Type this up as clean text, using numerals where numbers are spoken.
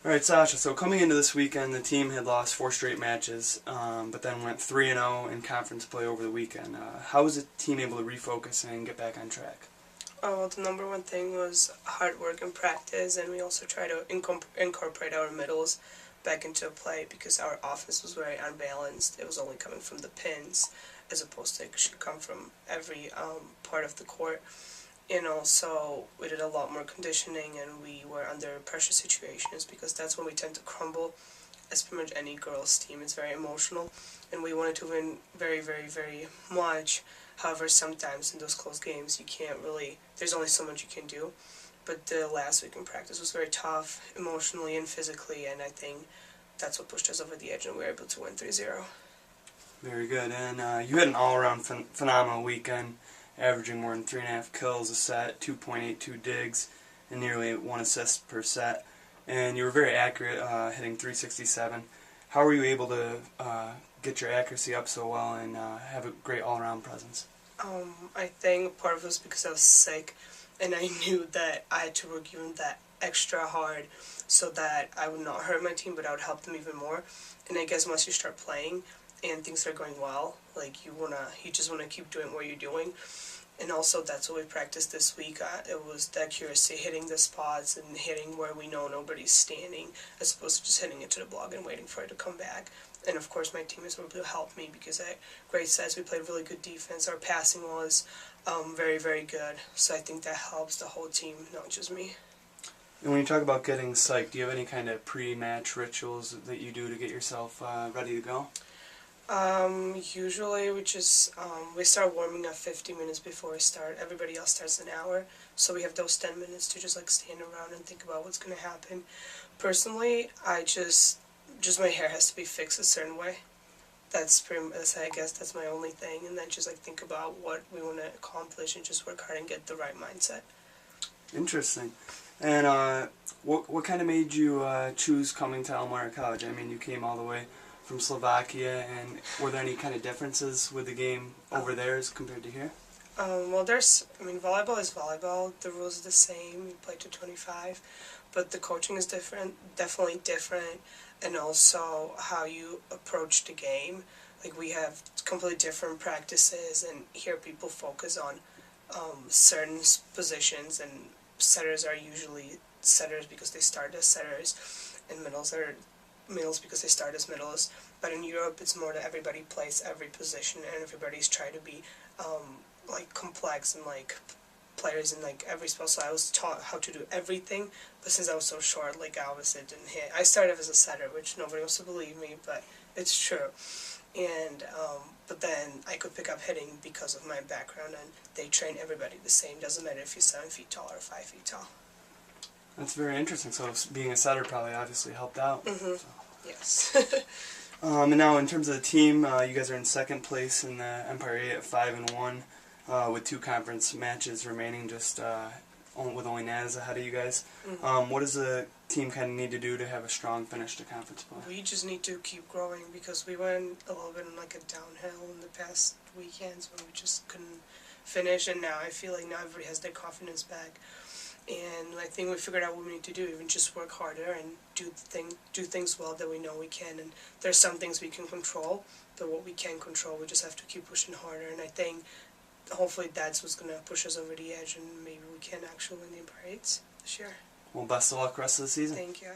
All right, Sasha, so coming into this weekend, the team had lost 4 straight matches, but then went 3-0 in conference play over the weekend. How was the team able to refocus and get back on track? Oh, well, the number one thing was hard work and practice, and we also try to incorporate our middles back into play because our offense was very unbalanced. It was only coming from the pins as opposed to it should come from every part of the court. And also, we did a lot more conditioning, and we were under pressure situations because that's when we tend to crumble. As pretty much any girls' team is very emotional, and we wanted to win very, very, very much. However, sometimes in those close games, you can't really, there's only so much you can do. But the last week in practice was very tough, emotionally and physically, and I think that's what pushed us over the edge, and we were able to win 3-0. Very good. And you had an all-around phenomenal weekend, averaging more than 3.5 kills a set, 2.82 digs, and nearly 1 assist per set. And you were very accurate, hitting 367. How were you able to get your accuracy up so well and have a great all-around presence? I think part of it was because I was sick, and I knew that I had to work even that extra hard so that I would not hurt my team, but I would help them even more. And I guess once you start playing and things are going well, like you just wanna keep doing what you're doing. And also that's what we practiced this week. It was the accuracy, hitting the spots and hitting where we know nobody's standing, as opposed to just hitting it to the block and waiting for it to come back. And of course my team was able to help me because at great sets we played really good defense. Our passing was very, very good. So I think that helps the whole team, not just me. And when you talk about getting psyched, do you have any kind of pre-match rituals that you do to get yourself ready to go? Usually we start warming up 50 minutes before we start. Everybody else starts an hour, so we have those 10 minutes to just like stand around and think about what's going to happen. Personally, I just my hair has to be fixed a certain way. I guess that's my only thing, and then just like think about what we want to accomplish and just work hard and get the right mindset. Interesting. And what kind of made you choose coming to Elmira College? I mean, you came all the way from Slovakia, and were there any kind of differences with the game over there as compared to here? Well, volleyball is volleyball. The rules are the same. You play to 25, but the coaching is different, definitely different, and also how you approach the game. Like we have completely different practices, and here people focus on certain positions, and setters are usually setters because they start as setters, and middles are middles because they start as middles. But in Europe, it's more that everybody plays every position, and everybody's trying to be like complex and like players in like every spot. So I was taught how to do everything, but since I was so short, like I obviously didn't hit. I started as a setter, which nobody wants to believe me, but it's true. And but then I could pick up hitting because of my background, and they train everybody the same. Doesn't matter if you're 7 feet tall or 5 feet tall. That's very interesting. So being a setter probably obviously helped out. Mm-hmm. So. Yes. And now in terms of the team, you guys are in second place in the Empire 8 at 5-1, with 2 conference matches remaining, just with only NAS ahead of you guys. Mm-hmm. What does the team kind of need to do to have a strong finish to conference play? We just need to keep growing because we went a little bit in like a downhill in the past weekends when we just couldn't finish, and now I feel like now everybody has their confidence back. And I think we figured out what we need to do, even just work harder and do things well that we know we can. And there's some things we can control, but what we can't control, we just have to keep pushing harder. And I think hopefully that's what's going to push us over the edge, and maybe we can actually win the Empire 8s this year. Well, best of luck rest of the season. Thank you.